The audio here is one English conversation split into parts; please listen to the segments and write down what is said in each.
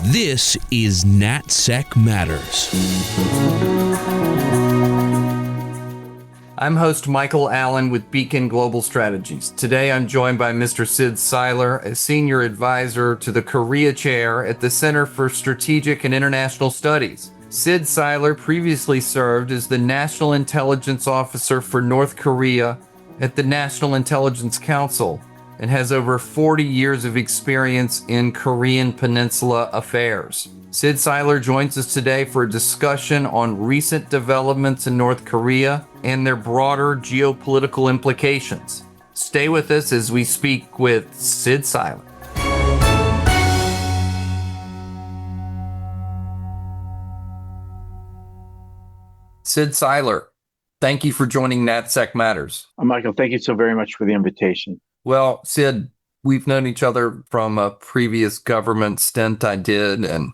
This is NatSec Matters. I'm host Michael Allen with Beacon Global Strategies. Today I'm joined by Mr. Syd Seiler, a senior advisor to the Korea Chair at the Center for Strategic and International Studies. Syd Seiler previously served as the National Intelligence Officer for North Korea at the National Intelligence Council and has over 40 years of experience in Korean Peninsula affairs. Syd Seiler joins us today for a discussion on recent developments in North Korea and their broader geopolitical implications. Stay with us as we speak with Syd Seiler. Syd Seiler, thank you for joining NatSec Matters. Michael, thank you so very much for the invitation. Well, Syd, we've known each other from a previous government stint I did, and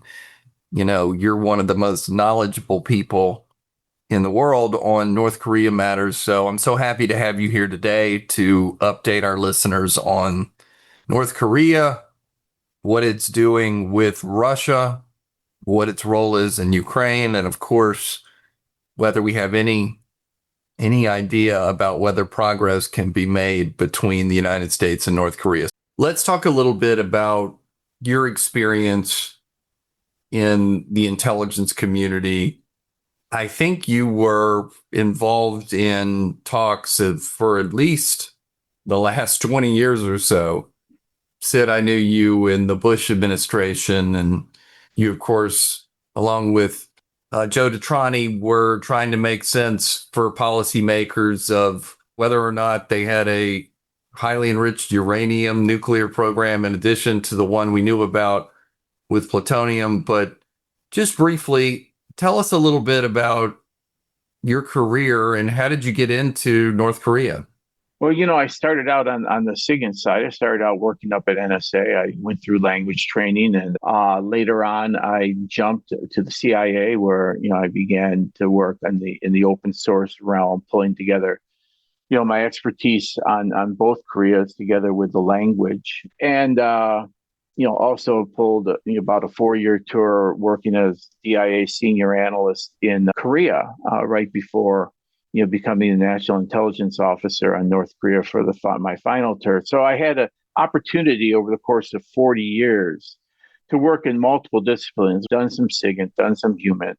you're one of the most knowledgeable people in the world on North Korea matters. So I'm so happy to have you here today to update our listeners on North Korea, what it's doing with Russia, what its role is in Ukraine, and of course, whether we have any idea about whether progress can be made between the United States and North Korea. Let's talk a little bit about your experience in the intelligence community. I think you were involved in talks for at least the last 20 years or so. Syd, I knew you in the Bush administration, and you, of course, along with Joe Deterring, were trying to make sense for policymakers of whether or not they had a highly enriched uranium nuclear program in addition to the one we knew about with plutonium. But just briefly, tell us a little bit about your career and how did you get into North Korea? Well, I started out on the SIGINT side. I started out working up at NSA. I went through language training, and later on, I jumped to the CIA, where I began to work in the open source realm, pulling together my expertise on both Koreas together with the language, and also pulled about a 4-year tour working as DIA senior analyst in Korea right before becoming the National Intelligence Officer on North Korea for my final term. So I had an opportunity over the course of 40 years to work in multiple disciplines, done some SIGINT, done some human,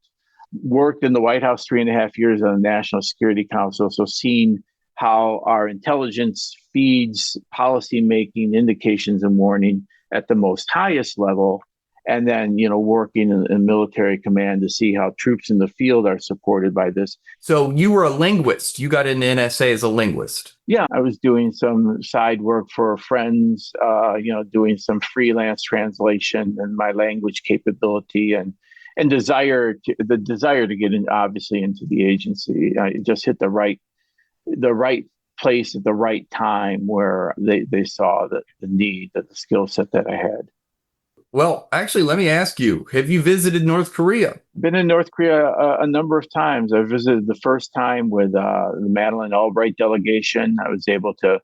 worked in the White House 3.5 years on the National Security Council, so seen how our intelligence feeds policymaking, indications, and warning at the most highest level, and then, working in military command to see how troops in the field are supported by this. So you were a linguist. You got into NSA as a linguist. Yeah, I was doing some side work for friends, doing some freelance translation, and my language capability and desire to get in, obviously, into the agency. I just hit the right place at the right time where they saw the need, the skill set that I had. Well, actually, let me ask you, have you visited North Korea? Been in North Korea a number of times. I visited the first time with the Madeleine Albright delegation. I was able to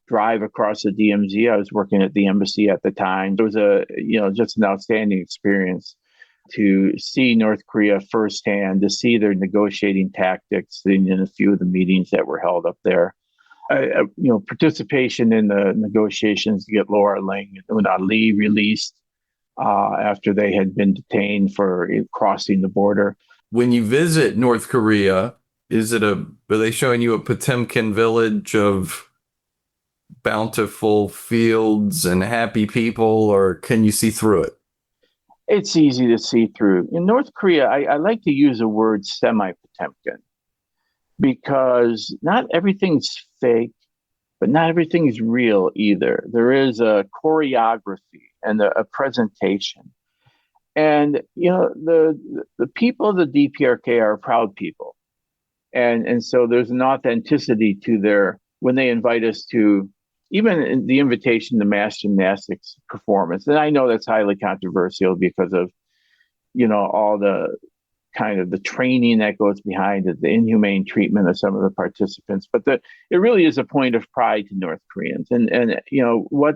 drive across the DMZ. I was working at the embassy at the time. It was just an outstanding experience to see North Korea firsthand, to see their negotiating tactics in a few of the meetings that were held up there. Participation in the negotiations to get Laura Ling and Ali released after they had been detained for crossing the border. When you visit North Korea, are they showing you a Potemkin village of bountiful fields and happy people, or can you see through it? It's easy to see through. In North Korea, I like to use the word semi-Potemkin because not everything's fake, but not everything's real either. There is a choreography and a presentation. And, the people of the DPRK are proud people. And so there's an authenticity to when they invite us to, even in the invitation to mass gymnastics performance. And I know that's highly controversial because of, all the kind of the training that goes behind it, the inhumane treatment of some of the participants. But it really is a point of pride to North Koreans. And what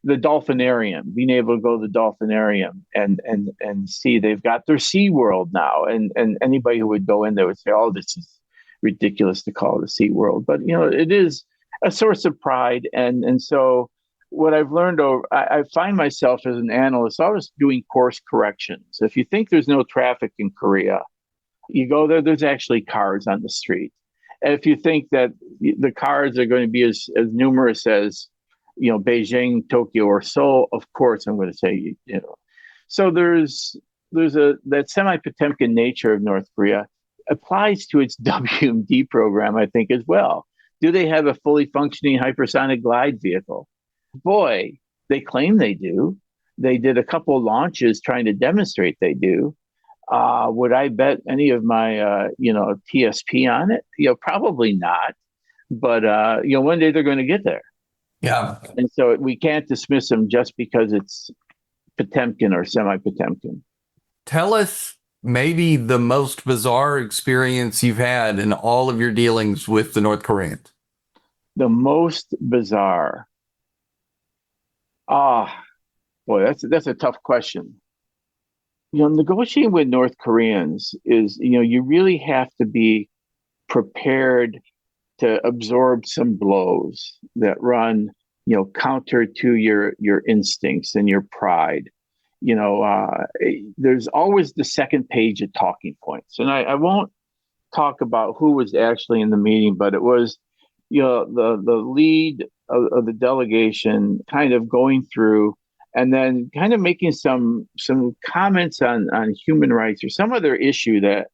the dolphinarium, being able to go to the dolphinarium and see they've got their Sea World now. And anybody who would go in there would say, oh, this is ridiculous to call it a Sea World. But, it is a source of pride. And so what I've learned I find myself as an analyst always doing course corrections. If you think there's no traffic in Korea, you go there, there's actually cars on the street. And if you think that the cars are going to be as numerous as, Beijing, Tokyo, or Seoul, of course, I'm going to say, So there's that semi-Potemkin nature of North Korea applies to its WMD program, I think, as well. Do they have a fully functioning hypersonic glide vehicle? Boy, they claim they do. They did a couple of launches trying to demonstrate they do. Would I bet any of my, TSP on it? Probably not. But, one day they're going to get there. Yeah. And so we can't dismiss them just because it's Potemkin or semi-Potemkin. Tell us maybe the most bizarre experience you've had in all of your dealings with the North Koreans. The most bizarre. Boy, that's a tough question. Negotiating with North Koreans is, you really have to be prepared to absorb some blows that run, counter to your instincts and your pride. There's always the second page of talking points. And I won't talk about who was actually in the meeting, but it was, the lead of the delegation kind of going through and then kind of making some comments on human rights or some other issue that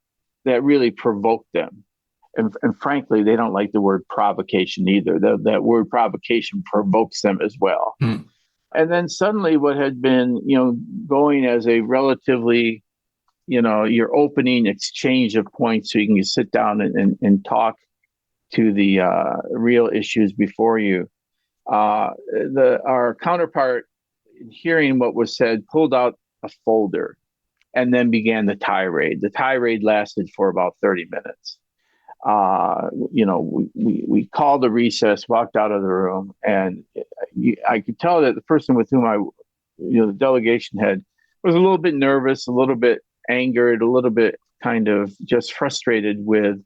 really provoked them. And frankly, they don't like the word provocation either. That word provocation provokes them as well. And then suddenly what had been, going as a relatively, your opening exchange of points so you can sit down and talk to the real issues before you. Our counterpart, hearing what was said, pulled out a folder and then began the tirade. The tirade lasted for about 30 minutes. We called a recess, walked out of the room, and I could tell that the person with whom the delegation had was a little bit nervous, a little bit angered, a little bit kind of just frustrated with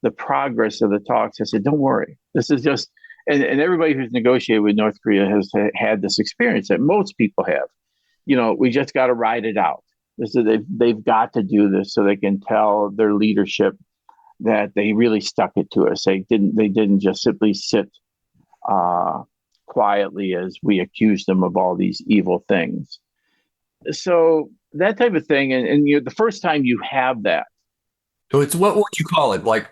the progress of the talks. I said, don't worry. This is just, and everybody who's negotiated with North Korea has had this experience that most people have. We just got to ride it out. They've got to do this so they can tell their leadership that they really stuck it to us. They didn't just simply sit quietly as we accused them of all these evil things. So that type of thing, and the first time you have that. So it's, what would you call it? Like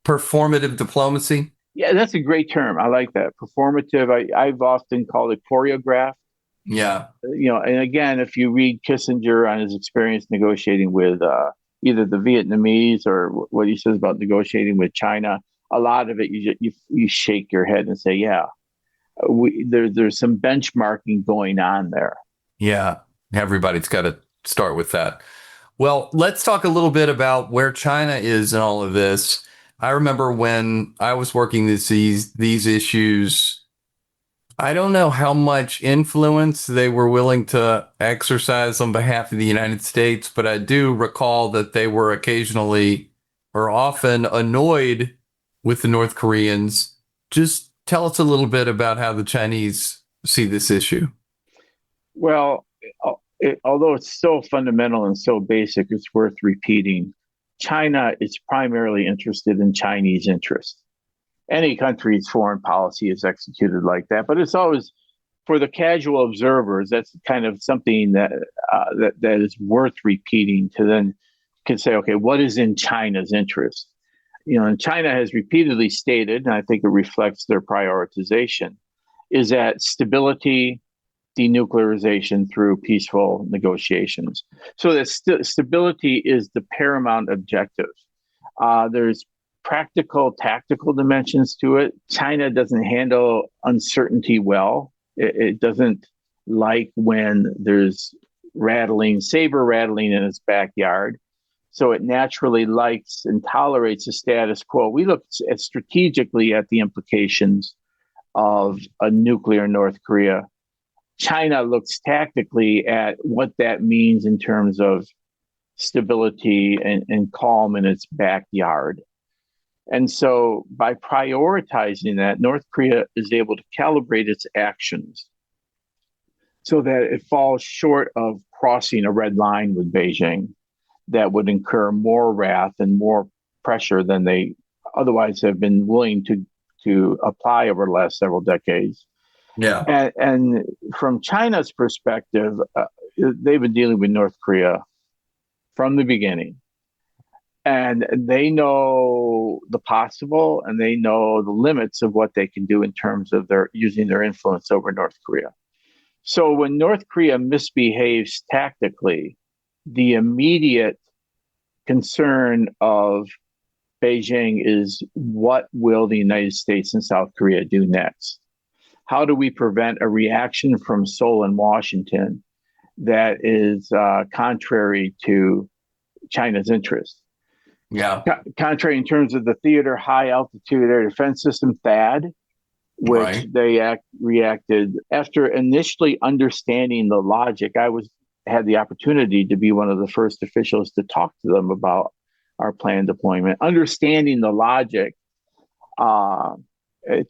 performative diplomacy? Yeah, that's a great term. I like that. Performative. I've often called it choreographed. Yeah. And again, if you read Kissinger on his experience negotiating with either the Vietnamese or what he says about negotiating with China, a lot of it you shake your head and say, yeah, there's some benchmarking going on there. Yeah, everybody's got to start with that. Well, let's talk a little bit about where China is in all of this. I remember when I was working these issues, I don't know how much influence they were willing to exercise on behalf of the United States, but I do recall that they were occasionally or often annoyed with the North Koreans. Just tell us a little bit about how the Chinese see this issue. Well, although it's so fundamental and so basic, it's worth repeating. China is primarily interested in Chinese interests. Any country's foreign policy is executed like that, but it's always, for the casual observers, that's kind of something that is worth repeating to then can say, okay, what is in China's interest? And China has repeatedly stated, and I think it reflects their prioritization, is that stability, denuclearization through peaceful negotiations. So that stability is the paramount objective. There's practical, tactical dimensions to it. China doesn't handle uncertainty well. It doesn't like when there's saber rattling in its backyard. So it naturally likes and tolerates the status quo. We look strategically at the implications of a nuclear North Korea. China looks tactically at what that means in terms of stability and calm in its backyard. And so by prioritizing that, North Korea is able to calibrate its actions so that it falls short of crossing a red line with Beijing that would incur more wrath and more pressure than they otherwise have been willing to apply over the last several decades. Yeah. And from China's perspective, they've been dealing with North Korea from the beginning. And they know the possible and they know the limits of what they can do in terms of their using their influence over North Korea. So when North Korea misbehaves tactically, the immediate concern of Beijing is what will the United States and South Korea do next? How do we prevent a reaction from Seoul and Washington that is contrary to China's interests? Yeah. Contrary in terms of the theater high altitude air defense system THAAD, which they reacted after initially understanding the logic. Had the opportunity to be one of the first officials to talk to them about our planned deployment, understanding the logic, to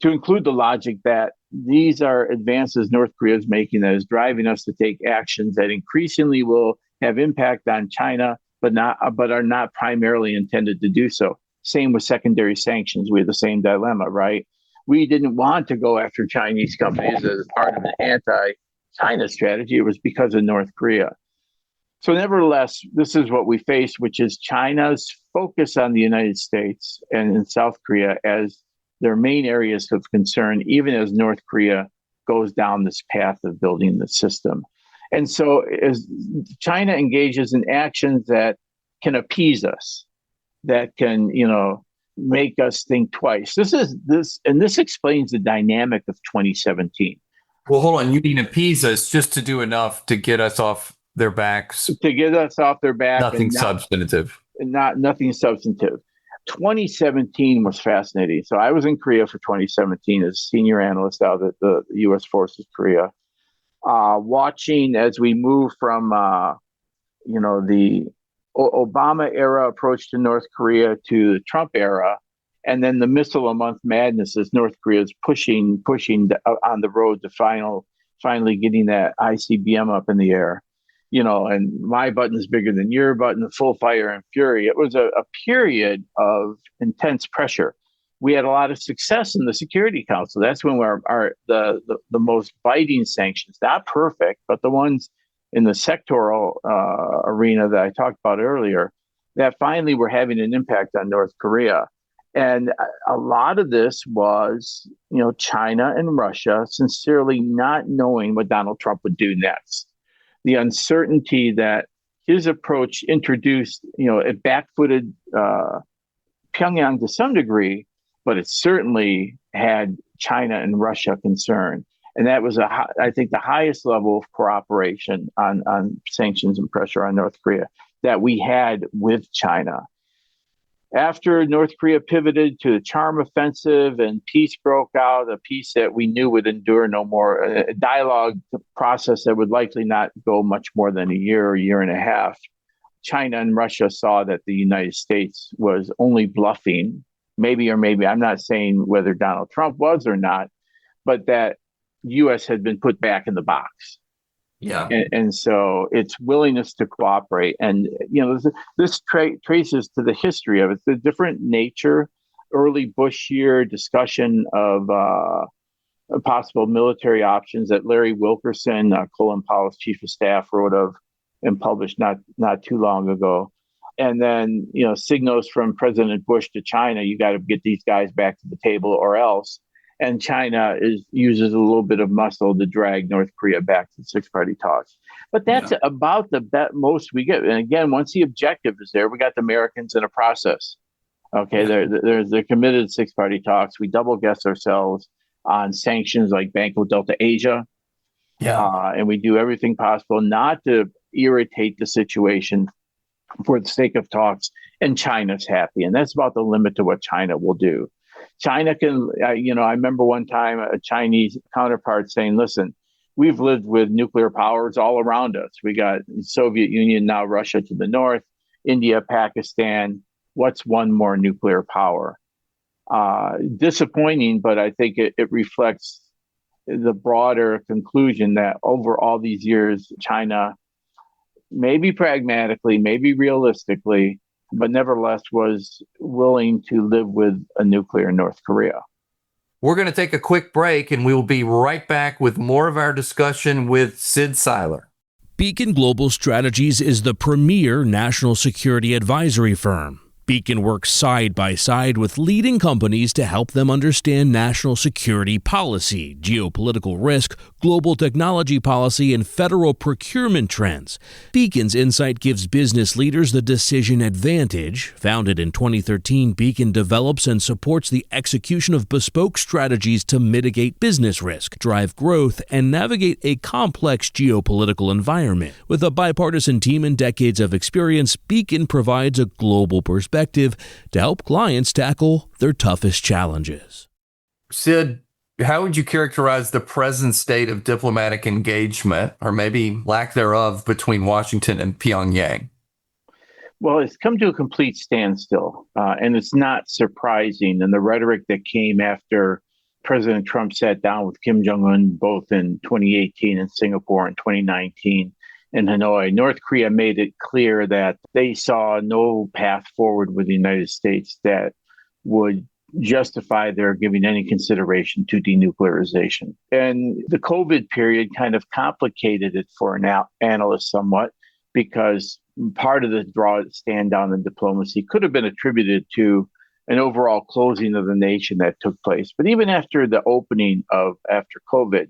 include the logic that these are advances North Korea is making that is driving us to take actions that increasingly will have impact on China, but are not primarily intended to do so. Same with secondary sanctions. We have the same dilemma, right? We didn't want to go after Chinese companies as part of an anti-China strategy. It was because of North Korea. So nevertheless, this is what we face, which is China's focus on the United States and in South Korea as their main areas of concern, even as North Korea goes down this path of building the system. And so as China engages in actions that can appease us, that can, make us think twice. This explains the dynamic of 2017. Well, hold on. You mean appease us just to do enough to get us off their backs? To get us off their back. Nothing substantive. Nothing substantive. 2017 was fascinating. So I was in Korea for 2017 as a senior analyst out at the U.S. Forces Korea, watching as we move from, the Obama era approach to North Korea to the Trump era, and then the missile a month madness as North Korea is pushing on the road to finally getting that ICBM up in the air. And my button is bigger than your button, full fire and fury. It was a period of intense pressure. We had a lot of success in the Security Council. That's when the most biting sanctions, not perfect, but the ones in the sectoral arena that I talked about earlier, that finally were having an impact on North Korea. And a lot of this was, China and Russia sincerely not knowing what Donald Trump would do next. The uncertainty that his approach introduced, it backfooted Pyongyang to some degree, but it certainly had China and Russia concerned. And that was, I think, the highest level of cooperation on sanctions and pressure on North Korea that we had with China. After North Korea pivoted to the charm offensive and peace broke out, a peace that we knew would endure no more, a dialogue process that would likely not go much more than a year or year and a half, China and Russia saw that the United States was only bluffing, maybe, I'm not saying whether Donald Trump was or not, but that U.S. had been put back in the box. Yeah. And so its willingness to cooperate. And, this traces to the history of it, the different nature, early Bush year discussion of possible military options that Larry Wilkerson, Colin Powell's chief of staff, wrote of and published not too long ago. And then, signals from President Bush to China, you got to get these guys back to the table or else. And China uses a little bit of muscle to drag North Korea back to six-party talks. But that's about the most we get. And again, once the objective is there, we got the Americans in a process. Okay, they're committed to six-party talks. We double guess ourselves on sanctions like Banco Delta Asia. And we do everything possible not to irritate the situation for the sake of talks. And China's happy. And that's about the limit to what China will do. China can, I remember one time a Chinese counterpart saying, listen, we've lived with nuclear powers all around us. We got the Soviet Union, now Russia to the north, India, Pakistan. What's one more nuclear power? Disappointing, but I think it reflects the broader conclusion that over all these years, China, maybe pragmatically, maybe realistically, but nevertheless was willing to live with a nuclear North Korea. We're going to take a quick break, and we will be right back with more of our discussion with Syd Seiler. Beacon Global Strategies is the premier national security advisory firm. Beacon works side by side with leading companies to help them understand national security policy, geopolitical risk, global technology policy, and federal procurement trends. Beacon's insight gives business leaders the decision advantage. Founded in 2013, Beacon develops and supports the execution of bespoke strategies to mitigate business risk, drive growth, and navigate a complex geopolitical environment. With a bipartisan team and decades of experience, Beacon provides a global perspective to help clients tackle their toughest challenges. Syd, how would you characterize the present state of diplomatic engagement, or maybe lack thereof, between Washington and Pyongyang? Well, it's come to a complete standstill, and it's not surprising. And the rhetoric that came after President Trump sat down with Kim Jong Un, both in 2018 in Singapore and 2019 in Hanoi, North Korea made it clear that they saw no path forward with the United States that would justify their giving any consideration to denuclearization. And the COVID period kind of complicated it for an analyst somewhat, because part of the draw stand down in diplomacy could have been attributed to an overall closing of the nation that took place. But even after the opening after COVID,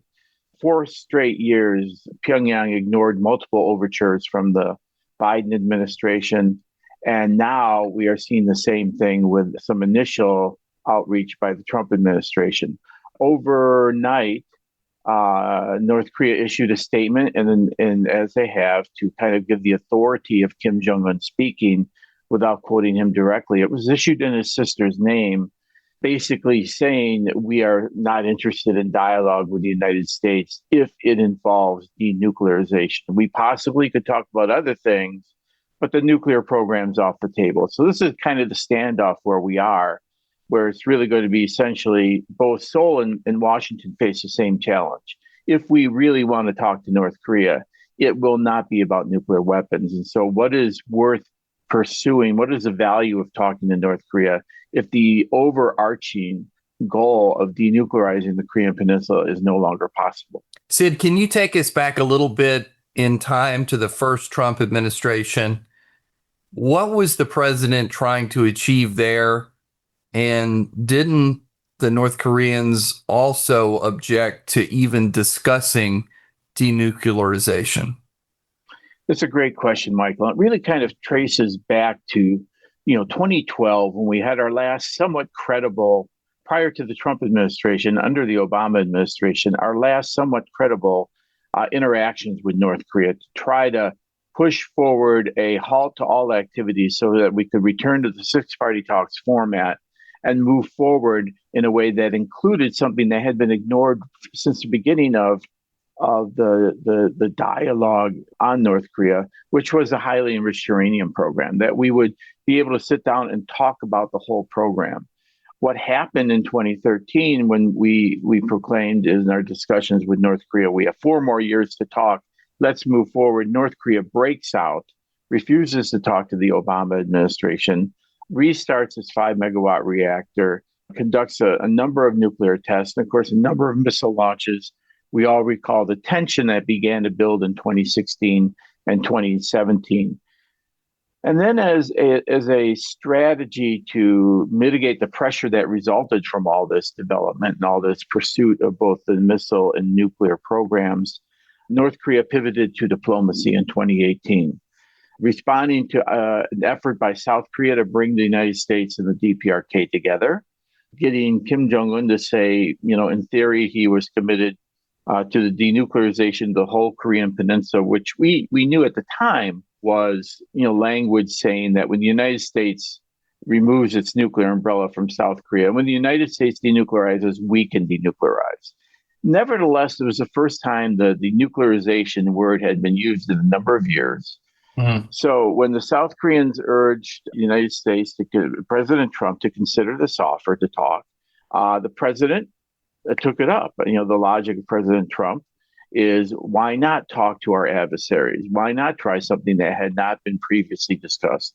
4 straight years, Pyongyang ignored multiple overtures from the Biden administration. And now we are seeing the same thing with some initial outreach by the Trump administration. Overnight, North Korea issued a statement, and as they have, to kind of give the authority of Kim Jong Un speaking without quoting him directly. It was issued in his sister's name, basically saying that we are not interested in dialogue with the United States if it involves denuclearization. We possibly could talk about other things, but the nuclear program's off the table. So this is kind of the standoff where we are, where it's really going to be essentially both Seoul and Washington face the same challenge. If we really want to talk to North Korea, it will not be about nuclear weapons. And so what is worth pursuing? What is the value of talking to North Korea if the overarching goal of denuclearizing the Korean Peninsula is no longer possible? Syd, can you take us back a little bit in time to the first Trump administration? What was the president trying to achieve there? And didn't the North Koreans also object to even discussing denuclearization? That's a great question, Michael. It really kind of traces back to 2012, when we had our last somewhat credible, prior to the Trump administration, under the Obama administration, our last somewhat credible interactions with North Korea to try to push forward a halt to all activities so that we could return to the 6-party talks format and move forward in a way that included something that had been ignored since the beginning of the dialogue on North Korea, which was a highly enriched uranium program, that we would be able to sit down and talk about the whole program. What happened in 2013 when we proclaimed in our discussions with North Korea, we have 4 more years to talk, let's move forward. North Korea breaks out, refuses to talk to the Obama administration, restarts its 5-megawatt reactor, conducts a number of nuclear tests, and of course, a number of missile launches. We all recall the tension that began to build in 2016 and 2017. And then as a strategy to mitigate the pressure that resulted from all this development and all this pursuit of both the missile and nuclear programs, North Korea pivoted to diplomacy in 2018, responding to an effort by South Korea to bring the United States and the DPRK together, getting Kim Jong Un to say, in theory, he was committed to the denuclearization of the whole Korean Peninsula, which we knew at the time was, language saying that when the United States removes its nuclear umbrella from South Korea, when the United States denuclearizes, we can denuclearize. Nevertheless, it was the first time the denuclearization word had been used in a number of years. Mm-hmm. So when the South Koreans urged the United States, President Trump, to consider this offer to talk, the president took it up. The logic of President Trump is, why not talk to our adversaries? Why not try something that had not been previously discussed?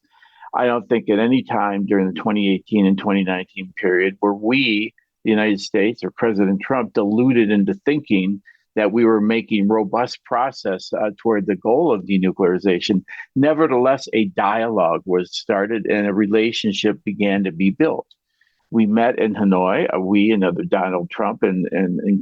I don't think at any time during the 2018 and 2019 period were we, the United States or President Trump, deluded into thinking that we were making robust progress toward the goal of denuclearization. Nevertheless, a dialogue was started and a relationship began to be built. We met in Hanoi. We and other Donald Trump and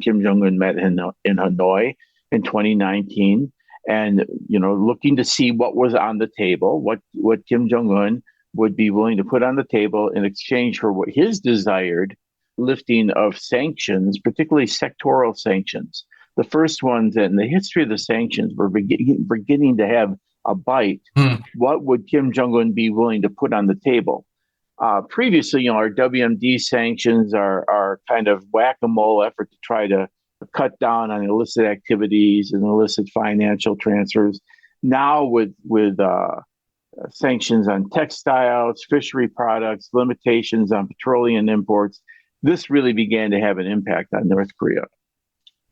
Kim Jong Un met in Hanoi in 2019, and looking to see what was on the table, what Kim Jong Un would be willing to put on the table in exchange for what his desired lifting of sanctions, particularly sectoral sanctions. The first ones in the history of the sanctions were beginning to have a bite. What would Kim Jong Un be willing to put on the table? Previously, our WMD sanctions are kind of whack-a-mole effort to try to cut down on illicit activities and illicit financial transfers. Now with sanctions on textiles, fishery products, limitations on petroleum imports, this really began to have an impact on North Korea.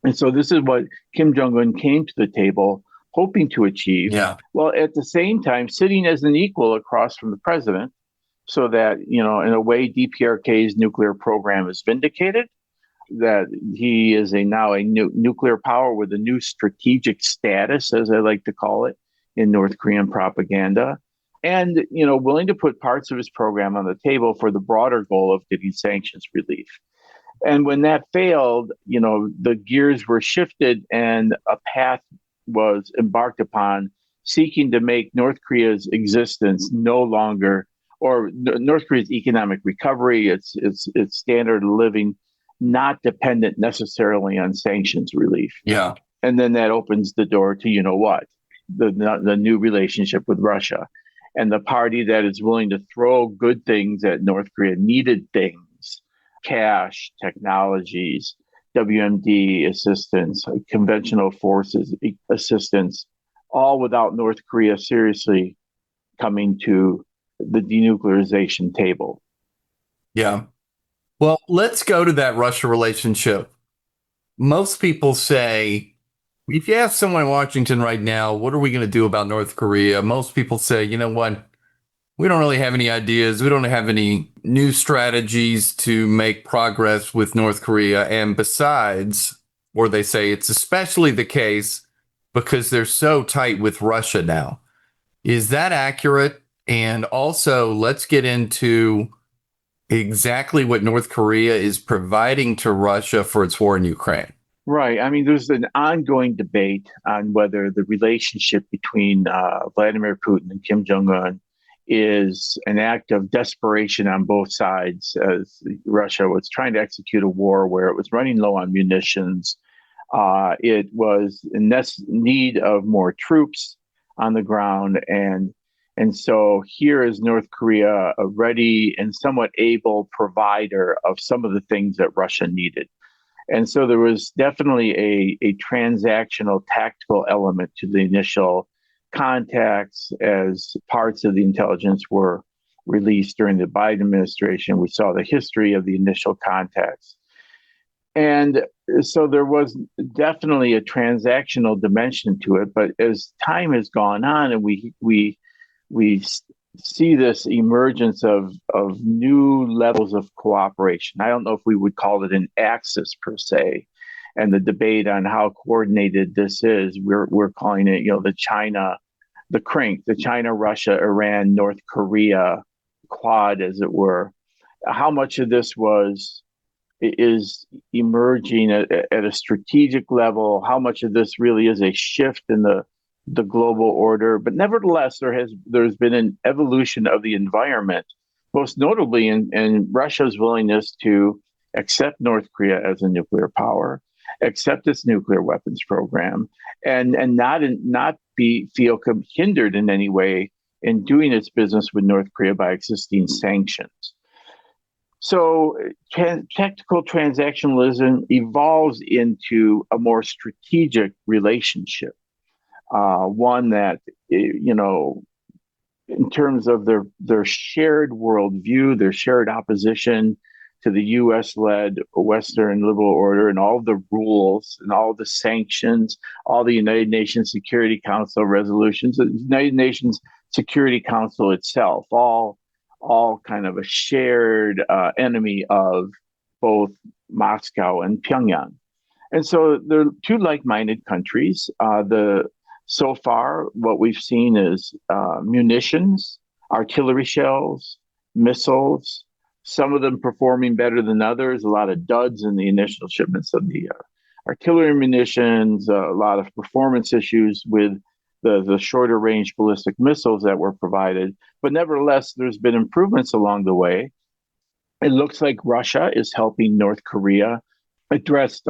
And so this is what Kim Jong Un came to the table hoping to achieve. Yeah. Well, at the same time, sitting as an equal across from the president, so that, in a way, DPRK's nuclear program is vindicated, that he is now a nuclear power with a new strategic status, as I like to call it, in North Korean propaganda, and, willing to put parts of his program on the table for the broader goal of getting sanctions relief. And when that failed, the gears were shifted and a path was embarked upon seeking to make North Korea's existence no longer, or North Korea's economic recovery, its standard of living, not dependent necessarily on sanctions relief. Yeah. And then that opens the door to, the new relationship with Russia. And the party that is willing to throw good things at North Korea, needed things, cash, technologies, WMD assistance, conventional forces assistance, all without North Korea seriously coming to the denuclearization table. Yeah. Well, let's go to that Russia relationship. Most people say, if you ask someone in Washington right now, what are we going to do about North Korea? Most people say, you know what? We don't really have any ideas. We don't have any new strategies to make progress with North Korea. And besides, or they say it's especially the case because they're so tight with Russia now. Is that accurate? And also, let's get into exactly what North Korea is providing to Russia for its war in Ukraine. Right. I mean, there's an ongoing debate on whether the relationship between Vladimir Putin and Kim Jong Un is an act of desperation on both sides, as Russia was trying to execute a war where it was running low on munitions. It was in need of more troops on the ground. And so here is North Korea, a ready and somewhat able provider of some of the things that Russia needed. And so there was definitely a transactional tactical element to the initial contacts as parts of the intelligence were released during the Biden administration. We saw the history of the initial contacts. And so there was definitely a transactional dimension to it. But as time has gone on and we see this emergence of new levels of cooperation. I don't know if we would call it an axis per se, and the debate on how coordinated this is. We're calling it, the CRINC, the China, Russia, Iran, North Korea quad, as it were. How much of this is emerging at a strategic level? How much of this really is a shift in the global order? But nevertheless, there's been an evolution of the environment, most notably in Russia's willingness to accept North Korea as a nuclear power, accept its nuclear weapons program, and not feel hindered in any way in doing its business with North Korea by existing sanctions. So tactical transactionalism evolves into a more strategic relationship, one that, in terms of their shared worldview, their shared opposition to the U.S.-led Western liberal order and all the rules and all the sanctions, all the United Nations Security Council resolutions, the United Nations Security Council itself, all kind of a shared enemy of both Moscow and Pyongyang. And so they're two like-minded countries. So far, what we've seen is munitions, artillery shells, missiles, some of them performing better than others, a lot of duds in the initial shipments of the artillery munitions, a lot of performance issues with the shorter range ballistic missiles that were provided. But nevertheless, there's been improvements along the way. It looks like Russia is helping North Korea address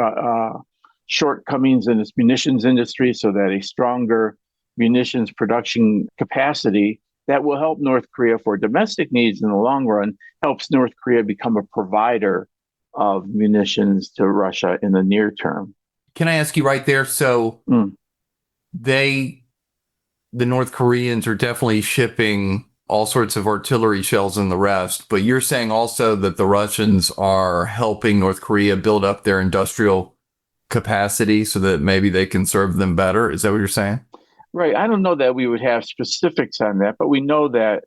shortcomings in its munitions industry so that a stronger munitions production capacity that will help North Korea for domestic needs in the long run, helps North Korea become a provider of munitions to Russia in the near term. Can I ask you right there? So the North Koreans are definitely shipping all sorts of artillery shells and the rest, but you're saying also that the Russians are helping North Korea build up their industrial capacity so that maybe they can serve them better. Is that what you're saying? Right. I don't know that we would have specifics on that, but we know that,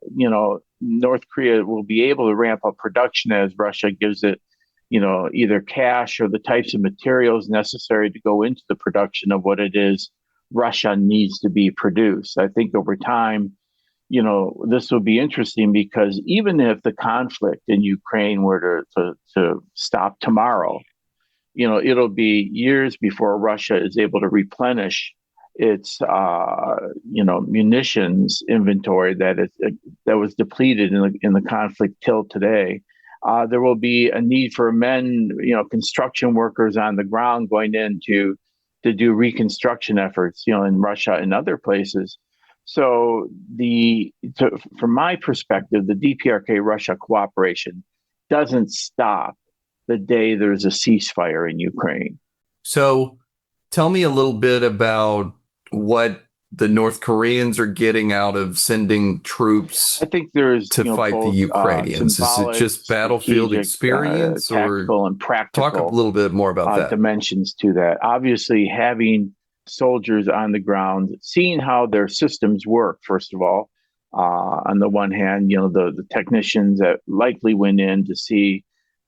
North Korea will be able to ramp up production as Russia gives it, either cash or the types of materials necessary to go into the production of what it is Russia needs to be produced. I think over time, this will be interesting because even if the conflict in Ukraine were to stop tomorrow, it'll be years before Russia is able to replenish its munitions inventory that was depleted in the conflict till today. There will be a need for construction workers on the ground going in to do reconstruction efforts, in Russia and other places. So from my perspective, the DPRK-Russia cooperation doesn't stop the day there's a ceasefire in Ukraine. So tell me a little bit about what the North Koreans are getting out of sending troops I think there's to fight both, the Ukrainians. Is it just battlefield experience tactical or and practical? Talk a little bit more about that. Dimensions to that. Obviously, having soldiers on the ground, seeing how their systems work, first of all. On the one hand, the technicians that likely went in to see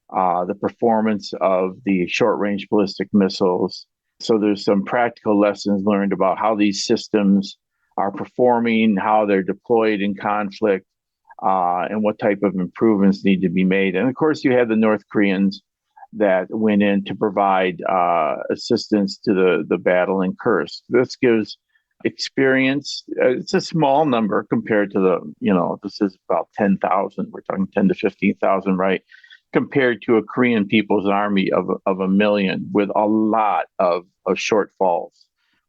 the performance of the short-range ballistic missiles. So there's some practical lessons learned about how these systems are performing, how they're deployed in conflict, and what type of improvements need to be made. And of course, you have the North Koreans that went in to provide assistance to the battle in Kursk. This gives experience. It's a small number compared to this is about 10,000. We're talking 10 to 15,000, right? Compared to a Korean People's Army of 1 million with a lot of shortfalls.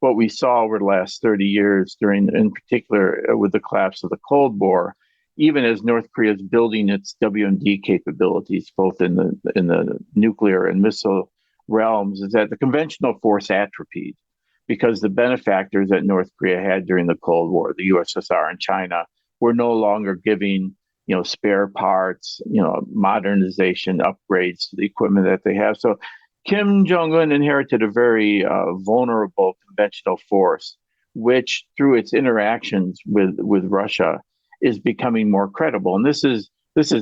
What we saw over the last 30 years in particular with the collapse of the Cold War, even as North Korea is building its WMD capabilities, both in the nuclear and missile realms, is that the conventional force atrophied because the benefactors that North Korea had during the Cold War, the USSR and China, were no longer giving spare parts, modernization, upgrades to the equipment that they have. So Kim Jong Un inherited a very vulnerable conventional force, which through its interactions with Russia is becoming more credible. And this is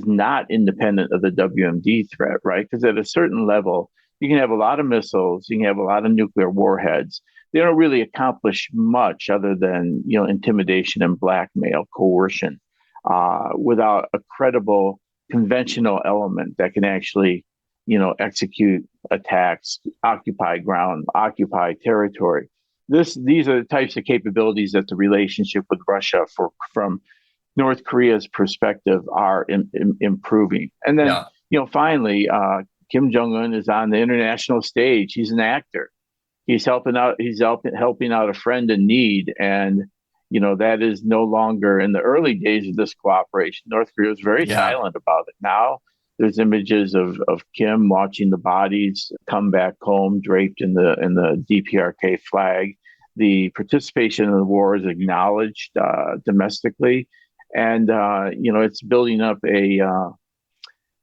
not independent of the WMD threat, right? Because at a certain level, you can have a lot of missiles, you can have a lot of nuclear warheads. They don't really accomplish much other than intimidation and blackmail, coercion. Without a credible conventional element that can actually, execute attacks, occupy ground, occupy territory. These are the types of capabilities that the relationship with Russia from North Korea's perspective are improving. And then, finally, Kim Jong Un is on the international stage. He's an actor. He's helping out. He's helping out a friend in need, and that is no longer in the early days of this cooperation. North Korea was very silent about it. Now There's images of Kim watching the bodies come back home draped in the DPRK flag. The participation in the war is acknowledged domestically, and it's building up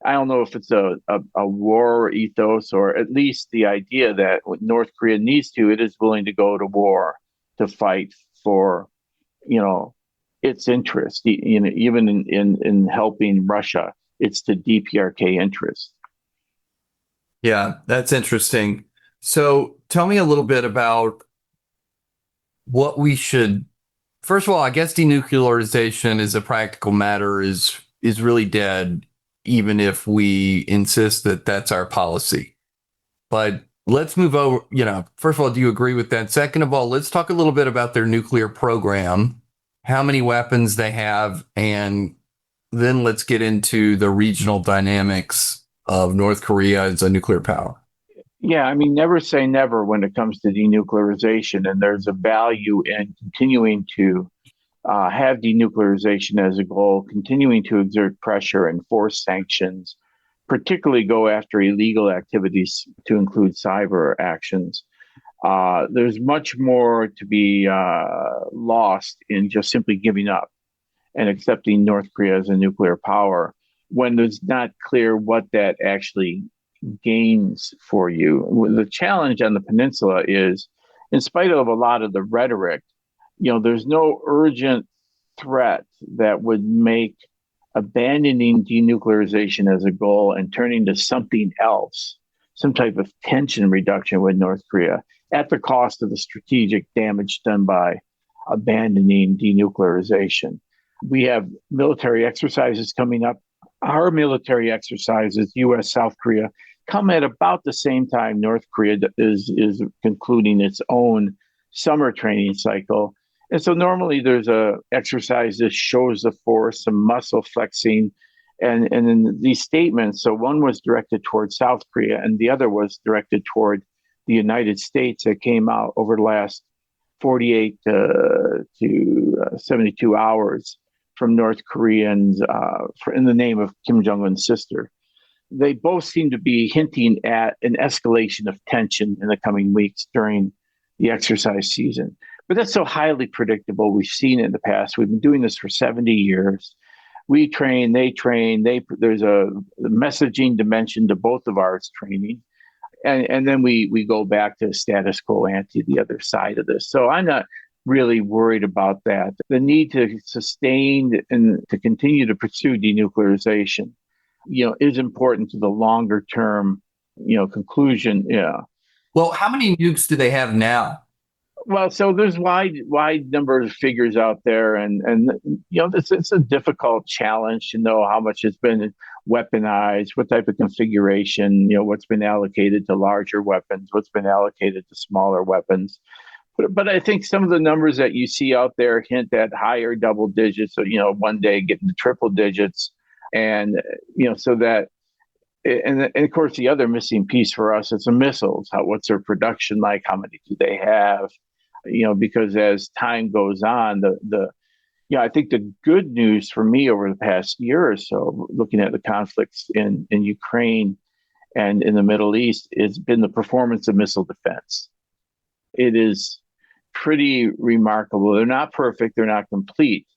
I don't know if it's a war ethos, or at least the idea that what North Korea needs to, it is willing to go to war to fight for, its interest, even in helping Russia. It's the DPRK interest. Yeah, that's interesting. So tell me a little bit about what we should. First of all, I guess denuclearization as a practical matter is really dead, even if we insist that that's our policy. But let's move over. First of all, do you agree with that? Second of all, let's talk a little bit about their nuclear program, how many weapons they have, and then let's get into the regional dynamics of North Korea as a nuclear power. Yeah, I mean, never say never when it comes to denuclearization. And there's a value in continuing to have denuclearization as a goal, continuing to exert pressure and force sanctions, particularly go after illegal activities to include cyber actions. There's much more to be lost in just simply giving up and accepting North Korea as a nuclear power when it's not clear what that actually gains for you. The challenge on the peninsula is, in spite of a lot of the rhetoric, there's no urgent threat that would make abandoning denuclearization as a goal and turning to something else, some type of tension reduction with North Korea, at the cost of the strategic damage done by abandoning denuclearization. We have military exercises coming up. Our military exercises, U.S., South Korea, come at about the same time North Korea is concluding its own summer training cycle. And so normally there's a exercise that shows the force, some muscle flexing, and then these statements. So one was directed toward South Korea and the other was directed toward the United States that came out over the last 48 to 72 hours from North Koreans in the name of Kim Jong Un's sister. They both seem to be hinting at an escalation of tension in the coming weeks during the exercise season. But that's so highly predictable. We've seen it in the past. We've been doing this for 70 years. We train, they train. There's a messaging dimension to both of our training. And then we go back to status quo ante, the other side of this. So I'm not really worried about that. The need to sustain and to continue to pursue denuclearization, is important to the longer term, conclusion. Yeah. Well, how many nukes do they have now? Well, so there's wide number of figures out there, and it's a difficult challenge to know how much has been weaponized, what type of configuration, what's been allocated to larger weapons, what's been allocated to smaller weapons. But I think some of the numbers that you see out there hint at higher double digits, so one day getting to triple digits, and so that. And of course, the other missing piece for us is the missiles. What's their production like? How many do they have? Because as time goes on, I think the good news for me over the past year or so, looking at the conflicts in Ukraine and in the Middle East, has been the performance of missile defense. It is pretty remarkable. They're not perfect, they're not complete,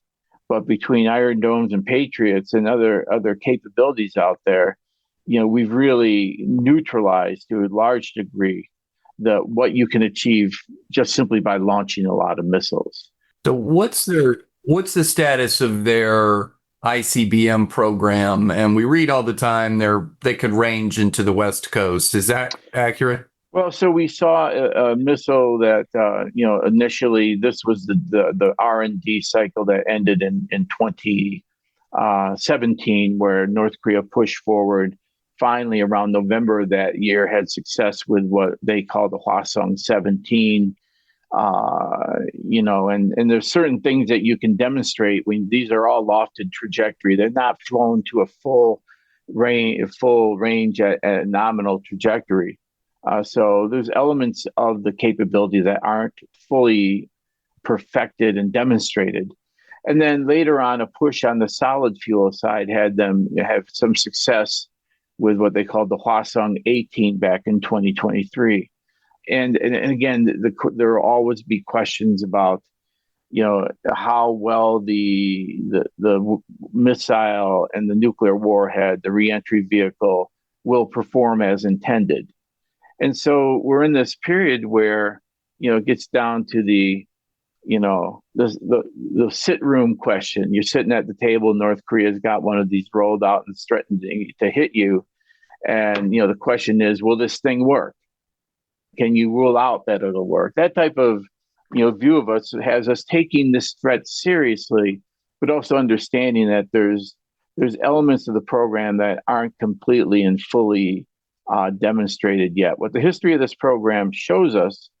but between Iron Domes and Patriots and other capabilities out there, we've really neutralized to a large degree what you can achieve just simply by launching a lot of missiles. So what's the status of their ICBM program? And we read all the time they could range into the West Coast. Is that accurate? Well, so we saw a missile that initially this was the R&D cycle that ended in 2017, where North Korea pushed forward. Finally, around November that year, had success with what they call the Hwasong 17. And there's certain things that you can demonstrate when these are all lofted trajectory. They're not flown to a full range at a nominal trajectory. So there's elements of the capability that aren't fully perfected and demonstrated. And then later on, a push on the solid fuel side had them have some success with what they called the Hwasong 18 back in 2023. And again, there will always be questions about, how well the missile and the nuclear warhead, the reentry vehicle, will perform as intended. And so we're in this period where, it gets down to the sit room question. You're sitting at the table, North Korea's got one of these rolled out and threatening to hit you. And, the question is, will this thing work? Can you rule out that it'll work? That type of, view of us has us taking this threat seriously, but also understanding that there's elements of the program that aren't completely and fully demonstrated yet. What the history of this program shows us,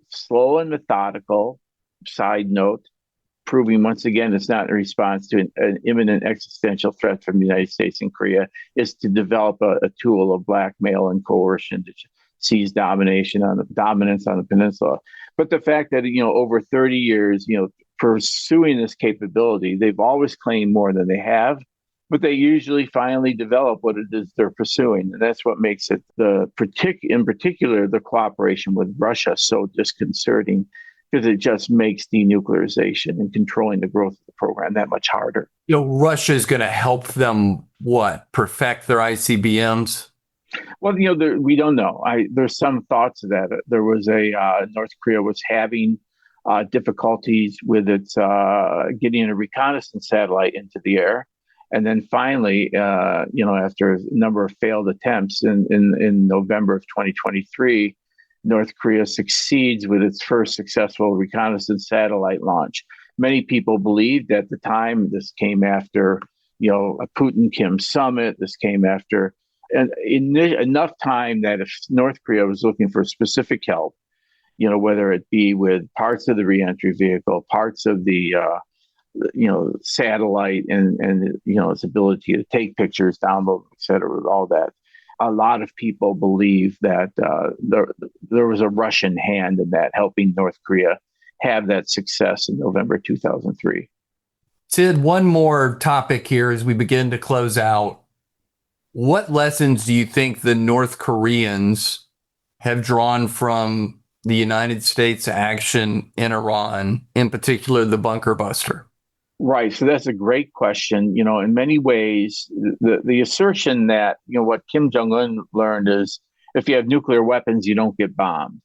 slow and methodical, side note, proving once again it's not in response to an imminent existential threat from the United States and Korea, is to develop a tool of blackmail and coercion to seize dominance on the peninsula. But the fact that, over 30 years, pursuing this capability, they've always claimed more than they have, but they usually finally develop what it is they're pursuing. And that's what makes it, in particular, the cooperation with Russia so disconcerting, because it just makes denuclearization and controlling the growth of the program that much harder. Russia is going to help them, perfect their ICBMs? Well, we don't know. There's some thoughts of that. There was North Korea was having difficulties with its getting a reconnaissance satellite into the air. And then finally, after a number of failed attempts in November of 2023, North Korea succeeds with its first successful reconnaissance satellite launch. Many people believed at the time this came after, a Putin-Kim summit. This came after enough time that if North Korea was looking for specific help, whether it be with parts of the reentry vehicle, parts of the satellite and its ability to take pictures, download, et cetera, with all that. A lot of people believe that there was a Russian hand in that, helping North Korea have that success in November 2003. Syd, one more topic here as we begin to close out. What lessons do you think the North Koreans have drawn from the United States action in Iran, in particular the bunker buster? Right. So that's a great question. In many ways, the assertion that, what Kim Jong Un learned is if you have nuclear weapons, you don't get bombed.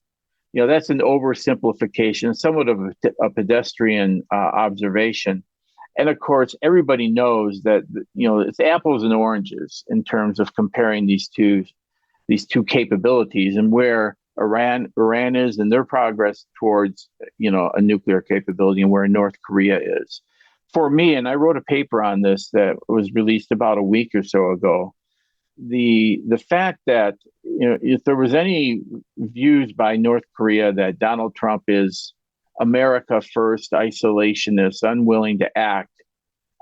That's an oversimplification, somewhat of a pedestrian observation. And of course, everybody knows that, it's apples and oranges in terms of comparing these two capabilities and where Iran is in their progress towards, a nuclear capability and where North Korea is. For me, and I wrote a paper on this that was released about a week or so ago, the fact that, if there was any views by North Korea that Donald Trump is America first, isolationist, unwilling to act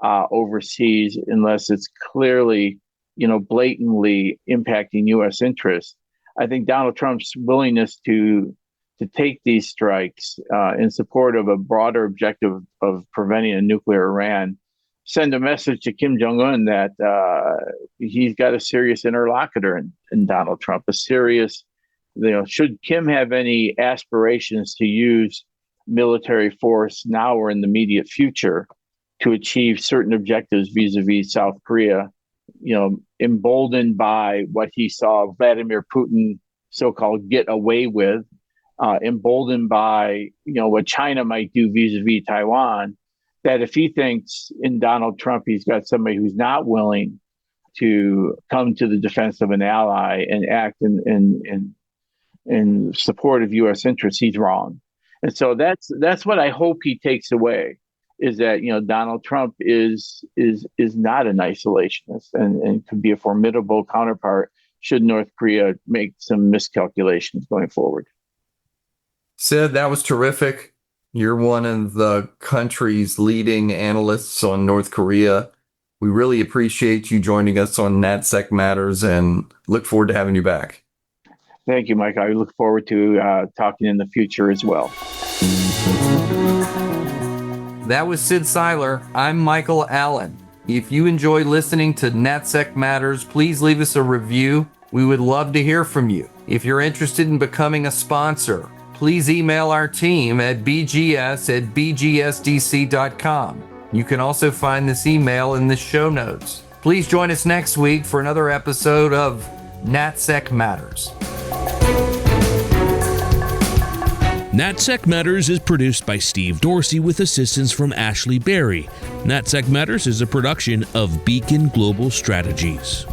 overseas unless it's clearly, blatantly impacting U.S. interests, I think Donald Trump's willingness to take these strikes in support of a broader objective of preventing a nuclear Iran send a message to Kim Jong Un that he's got a serious interlocutor in Donald Trump, a serious, should Kim have any aspirations to use military force now or in the immediate future to achieve certain objectives vis-a-vis South Korea, emboldened by what he saw Vladimir Putin so-called get away with, emboldened by, what China might do vis-a-vis Taiwan, that if he thinks in Donald Trump he's got somebody who's not willing to come to the defense of an ally and act in support of U.S. interests, he's wrong. And so that's what I hope he takes away, is that, Donald Trump is not an isolationist and could be a formidable counterpart should North Korea make some miscalculations going forward. Syd, that was terrific. You're one of the country's leading analysts on North Korea. We really appreciate you joining us on NatSec Matters and look forward to having you back. Thank you, Mike. I look forward to talking in the future as well. That was Syd Seiler. I'm Michael Allen. If you enjoy listening to NatSec Matters, please leave us a review. We would love to hear from you. If you're interested in becoming a sponsor, please email our team at bgs@bgsdc.com. You can also find this email in the show notes. Please join us next week for another episode of NatSec Matters. NatSec Matters is produced by Steve Dorsey with assistance from Ashley Berry. NatSec Matters is a production of Beacon Global Strategies.